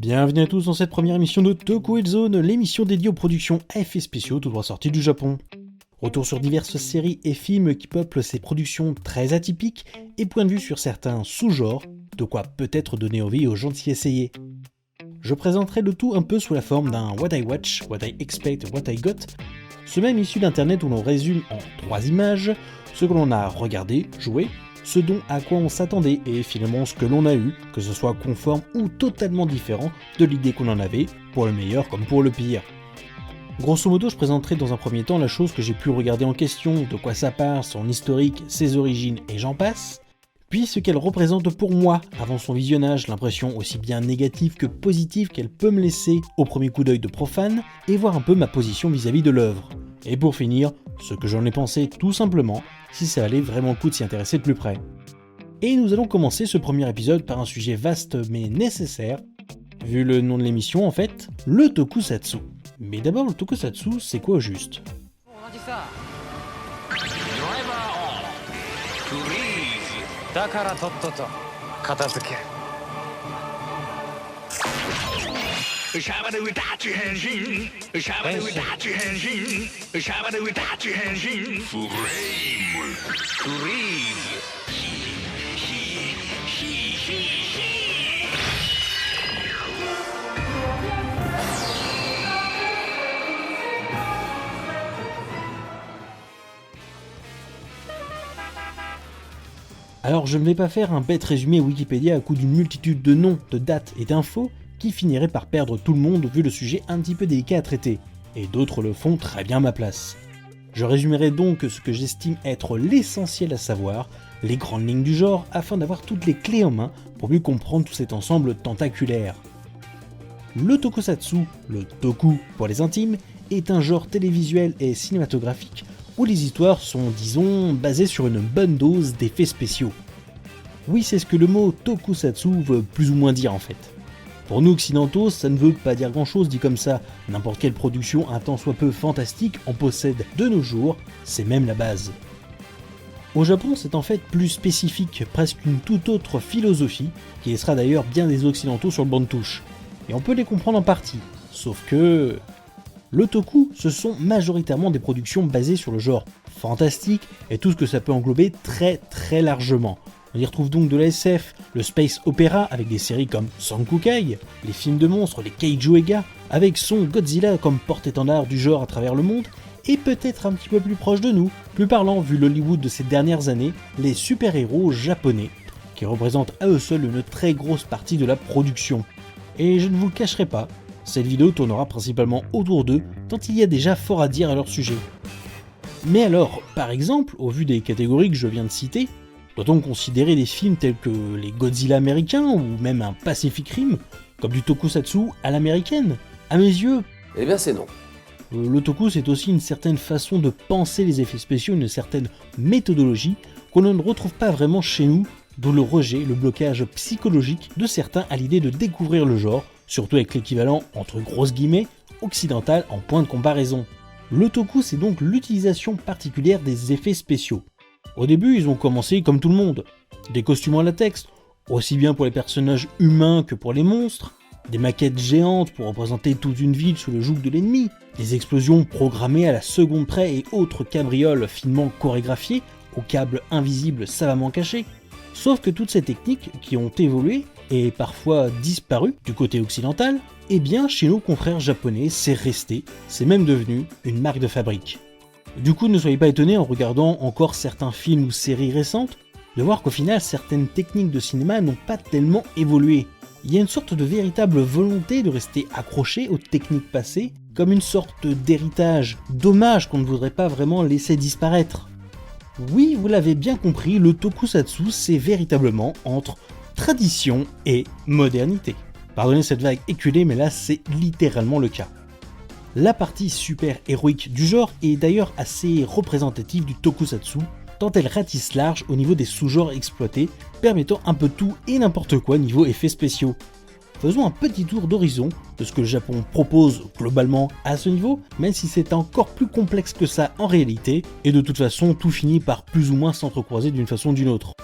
Bienvenue à tous dans cette première émission de Toku Zone, l'émission dédiée aux productions à effets spéciaux tout droit sorties du Japon. Retour sur diverses séries et films qui peuplent ces productions très atypiques et point de vue sur certains sous-genres, de quoi peut-être donner envie aux gens de s'y essayer. Je présenterai le tout un peu sous la forme d'un What I Watch, What I Expect, What I Got, ce même issu d'internet où l'on résume en 3 images ce que l'on a regardé, joué, ce dont à quoi on s'attendait et finalement ce que l'on a eu, que ce soit conforme ou totalement différent de l'idée qu'on en avait, pour le meilleur comme pour le pire. Grosso modo, je présenterai dans un premier temps la chose que j'ai pu regarder en question, de quoi ça part, son historique, ses origines et j'en passe, puis ce qu'elle représente pour moi avant son visionnage, l'impression aussi bien négative que positive qu'elle peut me laisser au premier coup d'œil de profane, et voir un peu ma position vis-à-vis de l'œuvre. Et pour finir, ce que j'en ai pensé tout simplement, si ça valait vraiment le coup de s'y intéresser de plus près. Et nous allons commencer ce premier épisode par un sujet vaste mais nécessaire, vu le nom de l'émission en fait, le tokusatsu. Mais d'abord, le tokusatsu, c'est quoi au juste ? Alors je ne vais pas faire un bête résumé Wikipédia à coup d'une multitude de noms, de dates et d'infos qui finirait par perdre tout le monde vu le sujet un petit peu délicat à traiter, et d'autres le font très bien à ma place. Je résumerai donc ce que j'estime être l'essentiel à savoir, les grandes lignes du genre, afin d'avoir toutes les clés en main pour mieux comprendre tout cet ensemble tentaculaire. Le tokusatsu, le toku pour les intimes, est un genre télévisuel et cinématographique où les histoires sont, disons, basées sur une bonne dose d'effets spéciaux. Oui, c'est ce que le mot tokusatsu veut plus ou moins dire en fait. Pour nous occidentaux, ça ne veut pas dire grand chose dit comme ça, n'importe quelle production un tant soit peu fantastique en possède de nos jours, c'est même la base. Au Japon, c'est en fait plus spécifique, presque une toute autre philosophie, qui laissera d'ailleurs bien des occidentaux sur le banc de touche. Et on peut les comprendre en partie, sauf que... Le toku, ce sont majoritairement des productions basées sur le genre fantastique et tout ce que ça peut englober très largement. On y retrouve donc de la SF, le space opéra avec des séries comme Sankukai, les films de monstres, les Kaiju Ega, avec son Godzilla comme porte-étendard du genre à travers le monde, et peut-être un petit peu plus proche de nous, plus parlant vu l'Hollywood de ces dernières années, les super-héros japonais, qui représentent à eux seuls une très grosse partie de la production. Et je ne vous le cacherai pas, cette vidéo tournera principalement autour d'eux, tant il y a déjà fort à dire à leur sujet. Mais alors, par exemple, au vu des catégories que je viens de citer, doit-on considérer des films tels que les Godzilla américains ou même un Pacific Rim comme du tokusatsu à l'américaine ? À mes yeux, eh bien c'est non. Le toku c'est aussi une certaine façon de penser les effets spéciaux, une certaine méthodologie qu'on ne retrouve pas vraiment chez nous, d'où le rejet, le blocage psychologique de certains à l'idée de découvrir le genre, surtout avec l'équivalent, entre grosses guillemets, occidental en point de comparaison. Le toku c'est donc l'utilisation particulière des effets spéciaux. Au début ils ont commencé comme tout le monde, des costumes en latex, aussi bien pour les personnages humains que pour les monstres, des maquettes géantes pour représenter toute une ville sous le joug de l'ennemi, des explosions programmées à la seconde près et autres cabrioles finement chorégraphiées, aux câbles invisibles savamment cachés. Sauf que toutes ces techniques qui ont évolué et parfois disparu du côté occidental, eh bien chez nos confrères japonais c'est resté, c'est même devenu une marque de fabrique. Du coup ne soyez pas étonnés en regardant encore certains films ou séries récentes, de voir qu'au final certaines techniques de cinéma n'ont pas tellement évolué. Il y a une sorte de véritable volonté de rester accroché aux techniques passées, comme une sorte d'héritage, d'hommage qu'on ne voudrait pas vraiment laisser disparaître. Oui, vous l'avez bien compris, le tokusatsu c'est véritablement entre tradition et modernité. Pardonnez cette vague éculée, mais là c'est littéralement le cas. La partie super héroïque du genre est d'ailleurs assez représentative du tokusatsu, tant elle ratisse large au niveau des sous-genres exploités, permettant un peu tout et n'importe quoi niveau effets spéciaux. Faisons un petit tour d'horizon de ce que le Japon propose globalement à ce niveau, même si c'est encore plus complexe que ça en réalité, et de toute façon tout finit par plus ou moins s'entrecroiser d'une façon ou d'une autre.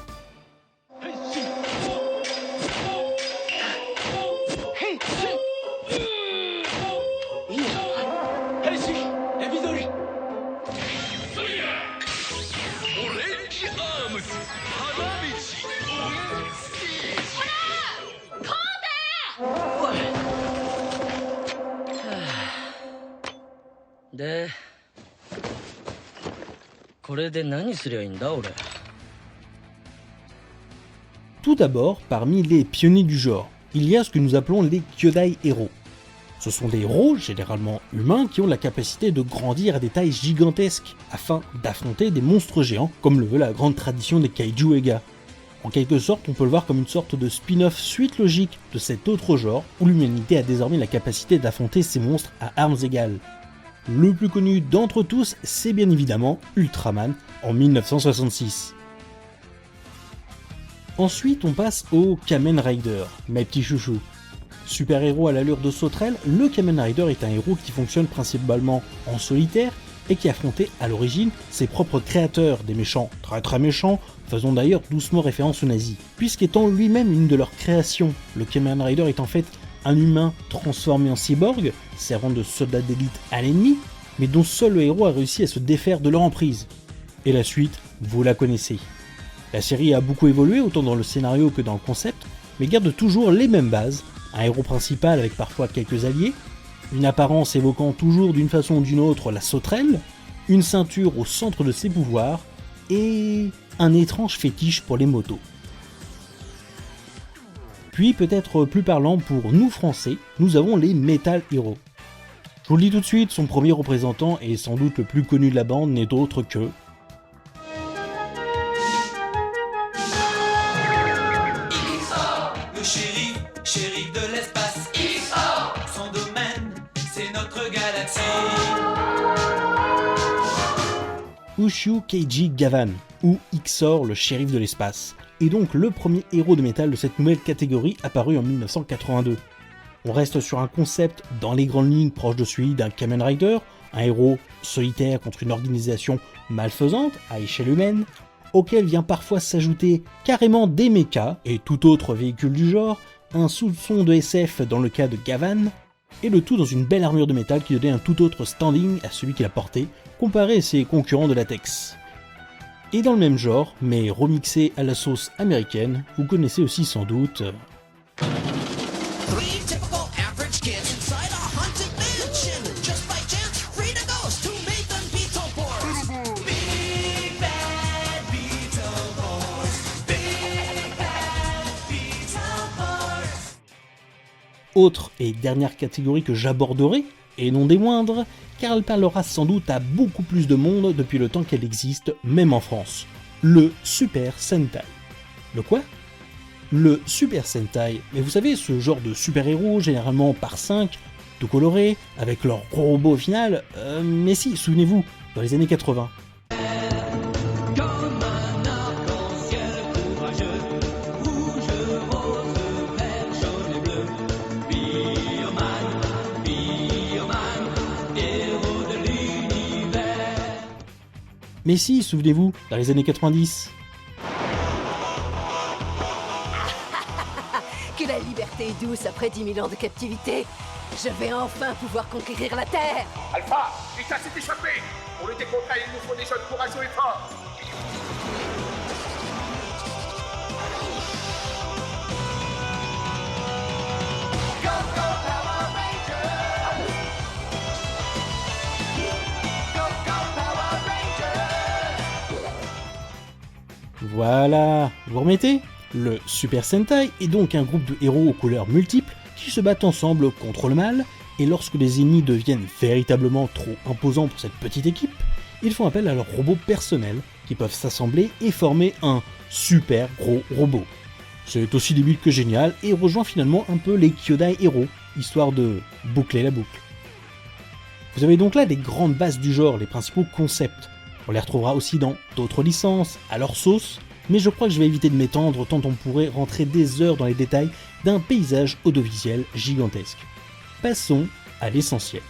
で、これで何すりゃいいんだ俺。 Tout d'abord, parmi les pionniers du genre, il y a ce que nous appelons les Kyodai héros. Ce sont des héros, généralement humains, qui ont la capacité de grandir à des tailles gigantesques, afin d'affronter des monstres géants, comme le veut la grande tradition des Kaiju Ega. En quelque sorte, on peut le voir comme une sorte de spin-off suite logique de cet autre genre, où l'humanité a désormais la capacité d'affronter ces monstres à armes égales. Le plus connu d'entre tous, c'est bien évidemment Ultraman, en 1966. Ensuite, on passe au Kamen Rider, mes petits chouchous. Super-héros à l'allure de sauterelle, le Kamen Rider est un héros qui fonctionne principalement en solitaire et qui affrontait à l'origine ses propres créateurs, des méchants très méchants, faisant d'ailleurs doucement référence aux nazis. Puisqu'étant lui-même une de leurs créations, le Kamen Rider est en fait un humain transformé en cyborg, servant de soldat d'élite à l'ennemi, mais dont seul le héros a réussi à se défaire de leur emprise. Et la suite, vous la connaissez. La série a beaucoup évolué, autant dans le scénario que dans le concept, mais garde toujours les mêmes bases, un héros principal avec parfois quelques alliés, une apparence évoquant toujours d'une façon ou d'une autre la sauterelle, une ceinture au centre de ses pouvoirs, et un étrange fétiche pour les motos. Puis, peut-être plus parlant pour nous français, nous avons les Metal Heroes. Je vous le dis tout de suite, son premier représentant et sans doute le plus connu de la bande n'est autre que... Le shérif de l'espace, XOR, son domaine, c'est notre galaxie. Ushio Keiji Gavan, ou XOR, le shérif de l'espace, est donc le premier héros de métal de cette nouvelle catégorie apparu en 1982. On reste sur un concept dans les grandes lignes proche de celui d'un Kamen Rider, un héros solitaire contre une organisation malfaisante à échelle humaine, auquel vient parfois s'ajouter carrément des mechas et tout autre véhicule du genre, un soupçon de SF dans le cas de Gavan, et le tout dans une belle armure de métal qui donnait un tout autre standing à celui qui la portait, comparé à ses concurrents de latex. Et dans le même genre, mais remixé à la sauce américaine, vous connaissez aussi sans doute... Three typical average kids inside a haunted mansion. Just by chance, free to ghost to make them Beetleborgs. Big bad Beetleborgs. Big bad Beetleborgs. Autre et dernière catégorie que j'aborderai, et non des moindres, car elle parlera sans doute à beaucoup plus de monde depuis le temps qu'elle existe, même en France. Le Super Sentai. Le quoi ? Le Super Sentai, mais vous savez, ce genre de super-héros, généralement par 5, tout colorés, avec leur gros robot au final, mais si, souvenez-vous, dans les années 80. Comme un arc-en-ciel courageux, rouge, rose, vert, jaune et bleu. Bioman, héros de l'univers. Mais si, souvenez-vous, dans les années 90. Que la liberté est douce après 10 000 ans de captivité. Je vais enfin pouvoir conquérir la Terre. Alpha, Ita s'est échappé. Pour lutter contre elle, il nous faut des jeunes courageux et forts. Go, go, Power Rangers. Go, go, Power Rangers. Voilà, vous remettez ? Le Super Sentai est donc un groupe de héros aux couleurs multiples qui se battent ensemble contre le mal, et lorsque les ennemis deviennent véritablement trop imposants pour cette petite équipe, ils font appel à leurs robots personnels qui peuvent s'assembler et former un super gros robot. C'est aussi débile que génial et rejoint finalement un peu les Kyodai héros, histoire de boucler la boucle. Vous avez donc là les grandes bases du genre, les principaux concepts. On les retrouvera aussi dans d'autres licences, à leur sauce, mais je crois que je vais éviter de m'étendre tant on pourrait rentrer des heures dans les détails d'un paysage audiovisuel gigantesque. Passons à l'essentiel.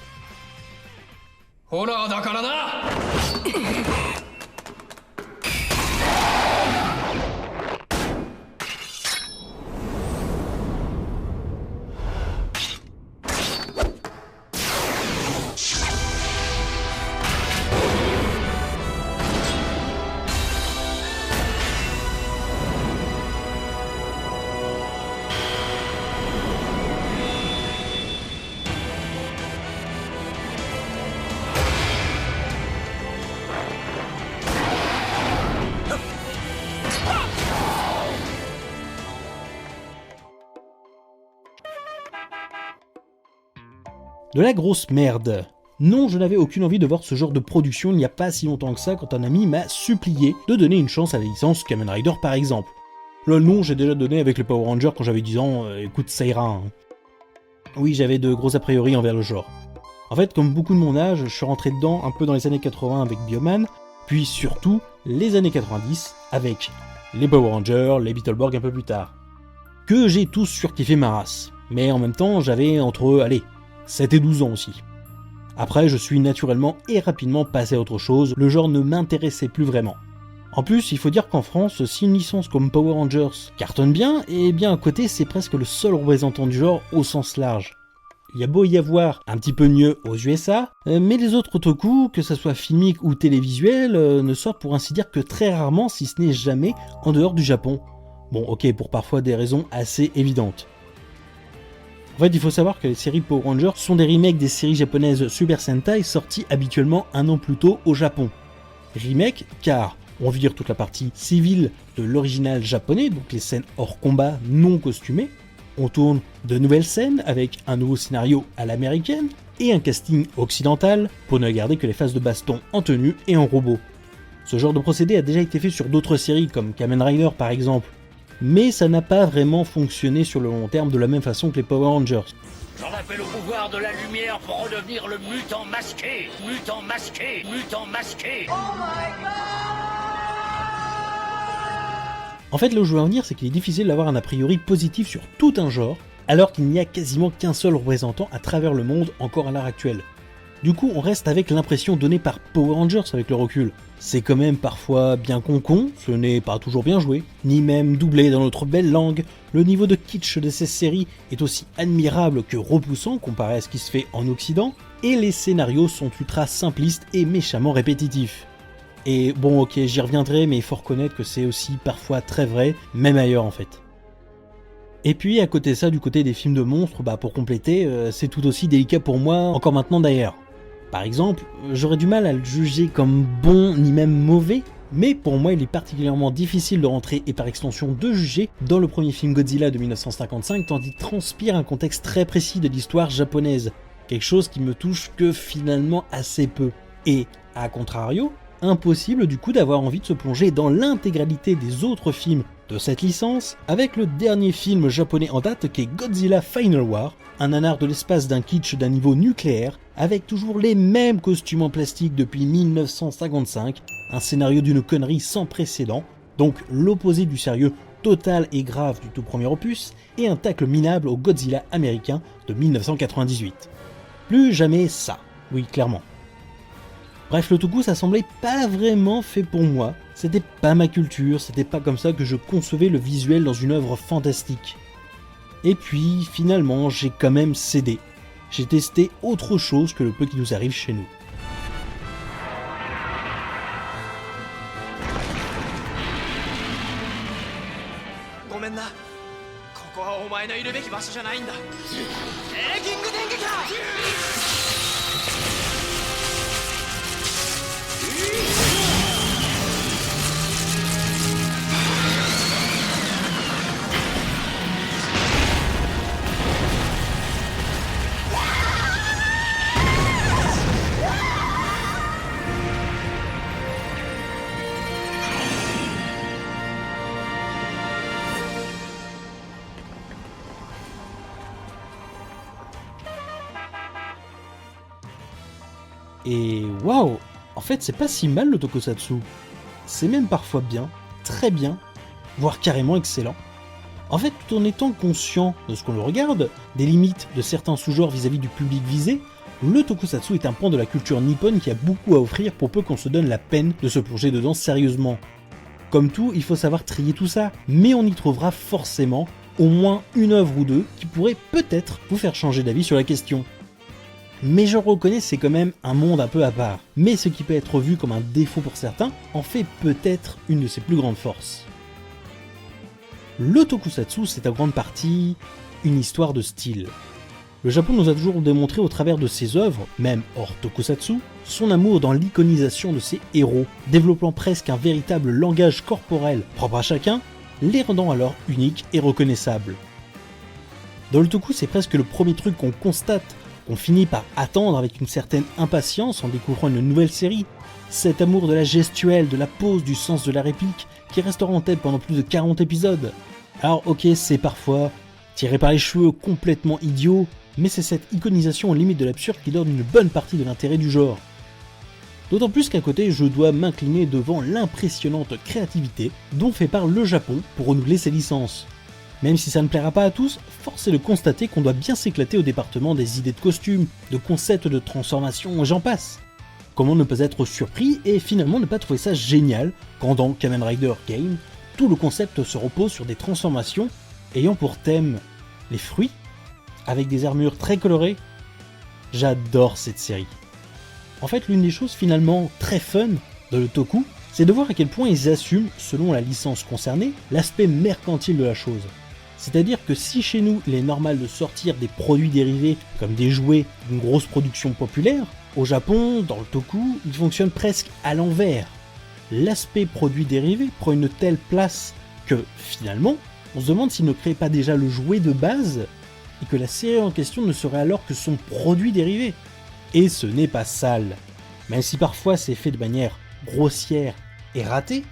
Hola, dakara na! De la grosse merde. Non, je n'avais aucune envie de voir ce genre de production il n'y a pas si longtemps que ça quand un ami m'a supplié de donner une chance à la licence Kamen Rider par exemple. Le nom j'ai déjà donné avec les Power Rangers quand j'avais 10 ans, écoute ça ira. Hein. Oui, j'avais de gros a priori envers le genre. En fait, comme beaucoup de mon âge, je suis rentré dedans un peu dans les années 80 avec Bioman, puis surtout les années 90 avec les Power Rangers, les Beetleborgs un peu plus tard. Que j'ai tous surkiffé ma race, mais en même temps j'avais entre, 7 et 12 ans aussi. Après, je suis naturellement et rapidement passé à autre chose, le genre ne m'intéressait plus vraiment. En plus, il faut dire qu'en France, si une licence comme Power Rangers cartonne bien, et bien à côté c'est presque le seul représentant du genre au sens large. Il y a beau y avoir un petit peu mieux aux USA, mais les autres otaku, que ça soit filmique ou télévisuel, ne sortent pour ainsi dire que très rarement, si ce n'est jamais, en dehors du Japon. Bon ok, pour parfois des raisons assez évidentes. En fait, il faut savoir que les séries Power Rangers sont des remakes des séries japonaises Super Sentai sorties habituellement un an plus tôt au Japon. Remake car on vire toute la partie civile de l'original japonais, donc les scènes hors combat non costumées. On tourne de nouvelles scènes avec un nouveau scénario à l'américaine et un casting occidental pour ne garder que les phases de baston en tenue et en robot. Ce genre de procédé a déjà été fait sur d'autres séries comme Kamen Rider par exemple, mais ça n'a pas vraiment fonctionné sur le long terme de la même façon que les Power Rangers. J'en appelle au pouvoir de la lumière pour redevenir le mutant masqué. Mutant masqué. Mutant masqué. En fait, là où je veux en venir, c'est qu'il est difficile d'avoir un a priori positif sur tout un genre, alors qu'il n'y a quasiment qu'un seul représentant à travers le monde encore à l'heure actuelle. Du coup, on reste avec l'impression donnée par Power Rangers avec le recul. C'est quand même parfois bien con, ce n'est pas toujours bien joué, ni même doublé dans notre belle langue. Le niveau de kitsch de ces séries est aussi admirable que repoussant comparé à ce qui se fait en Occident, et les scénarios sont ultra simplistes et méchamment répétitifs. Et bon ok, j'y reviendrai, mais il faut reconnaître que c'est aussi parfois très vrai, même ailleurs en fait. Et puis à côté de ça, du côté des films de monstres, pour compléter, c'est tout aussi délicat pour moi, encore maintenant d'ailleurs. Par exemple, j'aurais du mal à le juger comme bon ni même mauvais, mais pour moi il est particulièrement difficile de rentrer et par extension de juger dans le premier film Godzilla de 1955 tant il transpire un contexte très précis de l'histoire japonaise, quelque chose qui me touche que finalement assez peu. Et, à contrario, impossible du coup d'avoir envie de se plonger dans l'intégralité des autres films de cette licence, avec le dernier film japonais en date qui est Godzilla Final War, un nanar de l'espace d'un kitsch d'un niveau nucléaire, avec toujours les mêmes costumes en plastique depuis 1955, un scénario d'une connerie sans précédent, donc l'opposé du sérieux total et grave du tout premier opus, et un tacle minable au Godzilla américain de 1998. Plus jamais ça, oui clairement. Bref, le toku ça semblait pas vraiment fait pour moi, c'était pas ma culture, c'était pas comme ça que je concevais le visuel dans une œuvre fantastique. Et puis finalement j'ai quand même cédé, j'ai testé autre chose que le peu qui nous arrive chez nous. Et waouh, en fait c'est pas si mal le tokusatsu. C'est même parfois bien, très bien, voire carrément excellent. En fait, tout en étant conscient de ce qu'on le regarde, des limites de certains sous-genres vis-à-vis du public visé, le tokusatsu est un pan de la culture nippone qui a beaucoup à offrir pour peu qu'on se donne la peine de se plonger dedans sérieusement. Comme tout, il faut savoir trier tout ça, mais on y trouvera forcément au moins une œuvre ou deux qui pourrait peut-être vous faire changer d'avis sur la question. Mais je reconnais c'est quand même un monde un peu à part, mais ce qui peut être vu comme un défaut pour certains en fait peut-être une de ses plus grandes forces. Le tokusatsu c'est en grande partie une histoire de style. Le Japon nous a toujours démontré au travers de ses œuvres, même hors tokusatsu, son amour dans l'iconisation de ses héros, développant presque un véritable langage corporel propre à chacun, les rendant alors uniques et reconnaissables. Dans le toku c'est presque le premier truc qu'on constate qu'on finit par attendre avec une certaine impatience en découvrant une nouvelle série. Cet amour de la gestuelle, de la pose, du sens de la réplique, qui restera en tête pendant plus de 40 épisodes. Alors ok, c'est parfois tiré par les cheveux, complètement idiot, mais c'est cette iconisation aux limites de l'absurde qui donne une bonne partie de l'intérêt du genre. D'autant plus qu'à côté, je dois m'incliner devant l'impressionnante créativité dont fait part le Japon pour renouveler ses licences. Même si ça ne plaira pas à tous, force est de constater qu'on doit bien s'éclater au département des idées de costumes, de concepts de transformation, j'en passe. Comment ne pas être surpris et finalement ne pas trouver ça génial quand dans Kamen Rider Game, tout le concept se repose sur des transformations ayant pour thème les fruits, avec des armures très colorées. J'adore cette série. En fait, l'une des choses finalement très fun de l'Otoku, c'est de voir à quel point ils assument, selon la licence concernée, l'aspect mercantile de la chose. C'est-à-dire que si chez nous il est normal de sortir des produits dérivés comme des jouets d'une grosse production populaire, au Japon, dans le toku, il fonctionne presque à l'envers. L'aspect produit dérivé prend une telle place que, finalement, on se demande s'il ne crée pas déjà le jouet de base et que la série en question ne serait alors que son produit dérivé. Et ce n'est pas sale. Même si parfois c'est fait de manière grossière et ratée,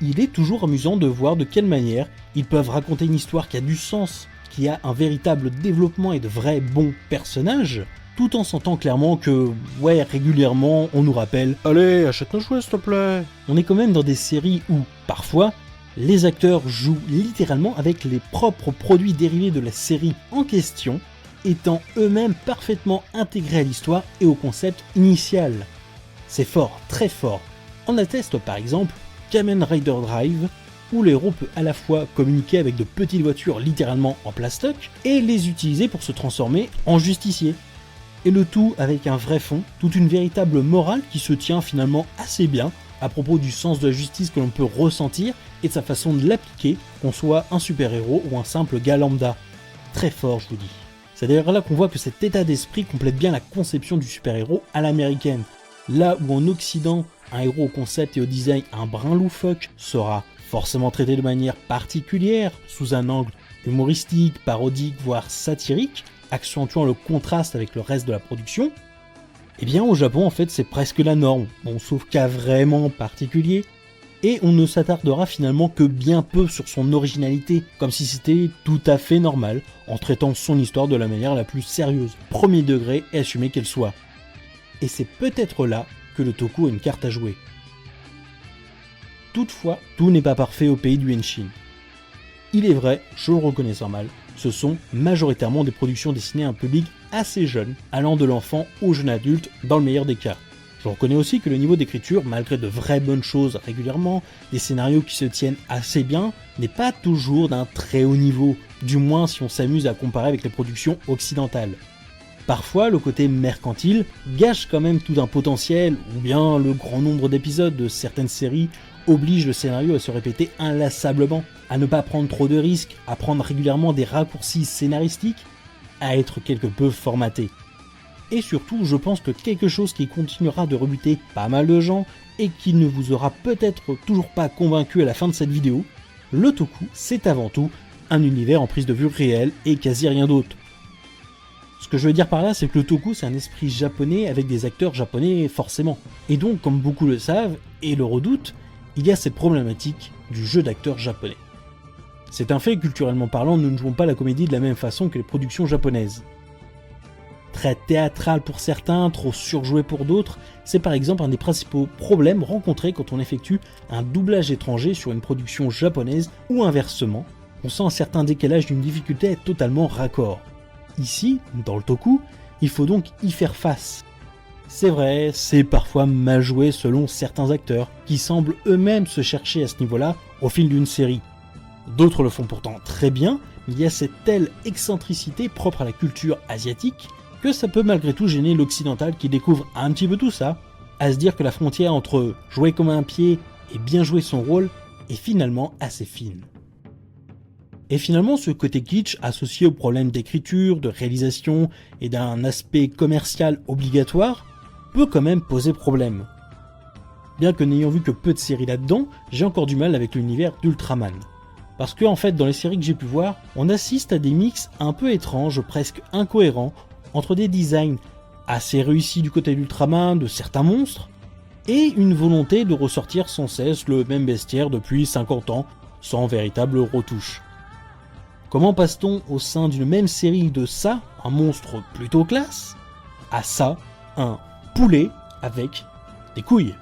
il est toujours amusant de voir de quelle manière ils peuvent raconter une histoire qui a du sens, qui a un véritable développement et de vrais bons personnages, tout en sentant clairement que, ouais, régulièrement, on nous rappelle « Allez, achète nos jouets s'il te plaît !» On est quand même dans des séries où, parfois, les acteurs jouent littéralement avec les propres produits dérivés de la série en question, étant eux-mêmes parfaitement intégrés à l'histoire et au concept initial. C'est fort, très fort. On atteste par exemple Kamen Rider Drive, où le héros peut à la fois communiquer avec de petites voitures littéralement en plastoc et les utiliser pour se transformer en justicier. Et le tout avec un vrai fond, toute une véritable morale qui se tient finalement assez bien à propos du sens de la justice que l'on peut ressentir et de sa façon de l'appliquer, qu'on soit un super-héros ou un simple gars lambda. Très fort, je vous dis. C'est d'ailleurs là qu'on voit que cet état d'esprit complète bien la conception du super-héros à l'américaine. Là où en Occident, un héros au concept et au design un brin loufoque sera forcément traité de manière particulière, sous un angle humoristique, parodique, voire satirique, accentuant le contraste avec le reste de la production, eh bien au Japon en fait c'est presque la norme, bon sauf cas vraiment particulier, et on ne s'attardera finalement que bien peu sur son originalité, comme si c'était tout à fait normal, en traitant son histoire de la manière la plus sérieuse, premier degré et assumée qu'elle soit. Et c'est peut-être là que le toku a une carte à jouer. Toutefois, tout n'est pas parfait au pays du Henshin. Il est vrai, je le reconnais sans mal, ce sont majoritairement des productions destinées à un public assez jeune, allant de l'enfant au jeune adulte dans le meilleur des cas. Je reconnais aussi que le niveau d'écriture, malgré de vraies bonnes choses régulièrement, des scénarios qui se tiennent assez bien, n'est pas toujours d'un très haut niveau, du moins si on s'amuse à comparer avec les productions occidentales. Parfois, le côté mercantile gâche quand même tout un potentiel, ou bien le grand nombre d'épisodes de certaines séries oblige le scénario à se répéter inlassablement, à ne pas prendre trop de risques, à prendre régulièrement des raccourcis scénaristiques, à être quelque peu formaté. Et surtout, je pense que quelque chose qui continuera de rebuter pas mal de gens et qui ne vous aura peut-être toujours pas convaincu à la fin de cette vidéo, le toku, c'est avant tout un univers en prise de vue réelle et quasi rien d'autre. Ce que je veux dire par là, c'est que le toku, c'est un esprit japonais avec des acteurs japonais forcément. Et donc, comme beaucoup le savent et le redoutent, il y a cette problématique du jeu d'acteurs japonais. C'est un fait, culturellement parlant, nous ne jouons pas la comédie de la même façon que les productions japonaises. Très théâtral pour certains, trop surjoué pour d'autres, c'est par exemple un des principaux problèmes rencontrés quand on effectue un doublage étranger sur une production japonaise ou inversement, on sent un certain décalage d'une difficulté à être totalement raccord. Ici, dans le toku, il faut donc y faire face. C'est vrai, c'est parfois mal joué selon certains acteurs, qui semblent eux-mêmes se chercher à ce niveau-là au fil d'une série. D'autres le font pourtant très bien, mais il y a cette telle excentricité propre à la culture asiatique, que ça peut malgré tout gêner l'occidental qui découvre un petit peu tout ça, à se dire que la frontière entre jouer comme un pied et bien jouer son rôle est finalement assez fine. Et finalement, ce côté kitsch, associé aux problèmes d'écriture, de réalisation et d'un aspect commercial obligatoire, peut quand même poser problème. Bien que n'ayant vu que peu de séries là-dedans, j'ai encore du mal avec l'univers d'Ultraman. Parce que en fait, dans les séries que j'ai pu voir, on assiste à des mix un peu étranges, presque incohérents, entre des designs assez réussis du côté d'Ultraman, de certains monstres, et une volonté de ressortir sans cesse le même bestiaire depuis 50 ans, sans véritable retouche. Comment passe-t-on au sein d'une même série de ça, un monstre plutôt classe, à ça, un poulet avec des couilles?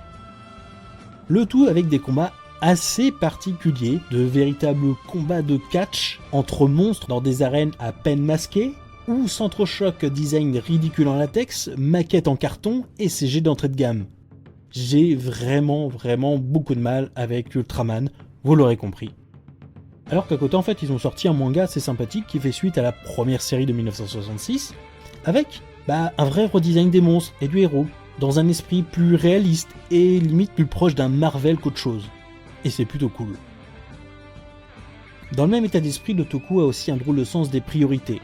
Le tout avec des combats assez particuliers, de véritables combats de catch entre monstres dans des arènes à peine masquées, ou s'entrechoquent design ridicule en latex, maquettes en carton et CG d'entrée de gamme. J'ai vraiment beaucoup de mal avec Ultraman, vous l'aurez compris. Alors qu'à côté en fait ils ont sorti un manga assez sympathique qui fait suite à la première série de 1966, avec un vrai redesign des monstres et du héros, dans un esprit plus réaliste et limite plus proche d'un Marvel qu'autre chose. Et c'est plutôt cool. Dans le même état d'esprit, le Toku a aussi un drôle de sens des priorités.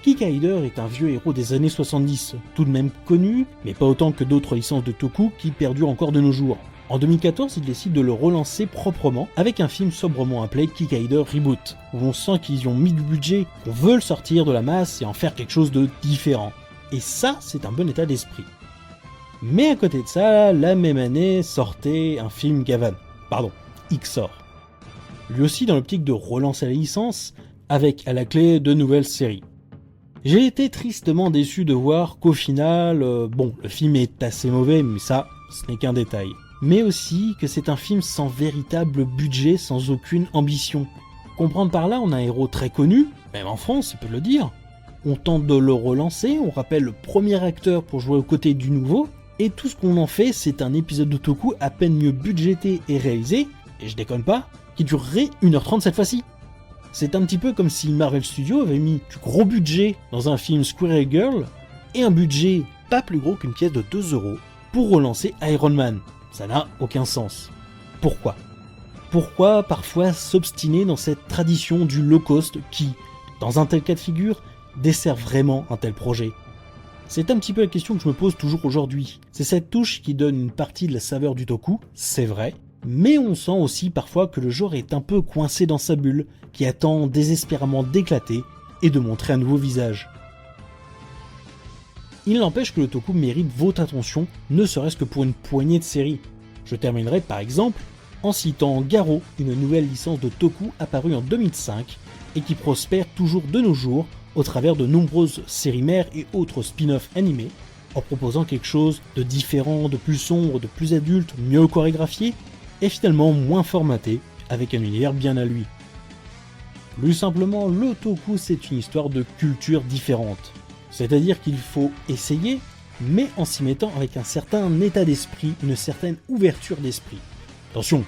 Kikaider est un vieux héros des années 70, tout de même connu, mais pas autant que d'autres licences de Toku qui perdurent encore de nos jours. En 2014, ils décident de le relancer proprement avec un film sobrement appelé Kikaider Reboot, où on sent qu'ils y ont mis du budget, qu'on veut le sortir de la masse et en faire quelque chose de différent. Et ça, c'est un bon état d'esprit. Mais à côté de ça, la même année sortait un film Gavan, XOR. Lui aussi dans l'optique de relancer la licence, avec à la clé de nouvelles séries. J'ai été tristement déçu de voir qu'au final, le film est assez mauvais, mais ça, ce n'est qu'un détail. Mais aussi que c'est un film sans véritable budget, sans aucune ambition. Comprendre par là, on a un héros très connu, même en France, on peut le dire. On tente de le relancer, on rappelle le premier acteur pour jouer aux côtés du nouveau, et tout ce qu'on en fait, c'est un épisode de Toku à peine mieux budgété et réalisé, et je déconne pas, qui durerait 1h30 cette fois-ci. C'est un petit peu comme si Marvel Studios avait mis du gros budget dans un film Squirrel Girl, et un budget pas plus gros qu'une pièce de 2€ pour relancer Iron Man. Ça n'a aucun sens. Pourquoi ? Pourquoi parfois s'obstiner dans cette tradition du low cost qui, dans un tel cas de figure, dessert vraiment un tel projet ? C'est un petit peu la question que je me pose toujours aujourd'hui. C'est cette touche qui donne une partie de la saveur du Toku, c'est vrai, mais on sent aussi parfois que le genre est un peu coincé dans sa bulle, qui attend désespérément d'éclater et de montrer un nouveau visage. Il n'empêche que le Toku mérite votre attention, ne serait-ce que pour une poignée de séries. Je terminerai par exemple en citant Garo, une nouvelle licence de Toku apparue en 2005 et qui prospère toujours de nos jours au travers de nombreuses séries mères et autres spin-offs animés, en proposant quelque chose de différent, de plus sombre, de plus adulte, mieux chorégraphié, et finalement moins formaté, avec un univers bien à lui. Plus simplement, le Toku c'est une histoire de culture différente. C'est-à-dire qu'il faut essayer, mais en s'y mettant avec un certain état d'esprit, une certaine ouverture d'esprit. Attention,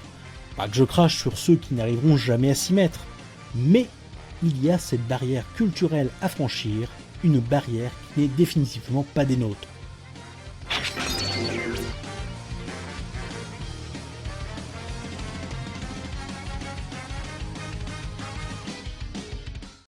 pas que je crache sur ceux qui n'arriveront jamais à s'y mettre, mais il y a cette barrière culturelle à franchir, une barrière qui n'est définitivement pas des nôtres.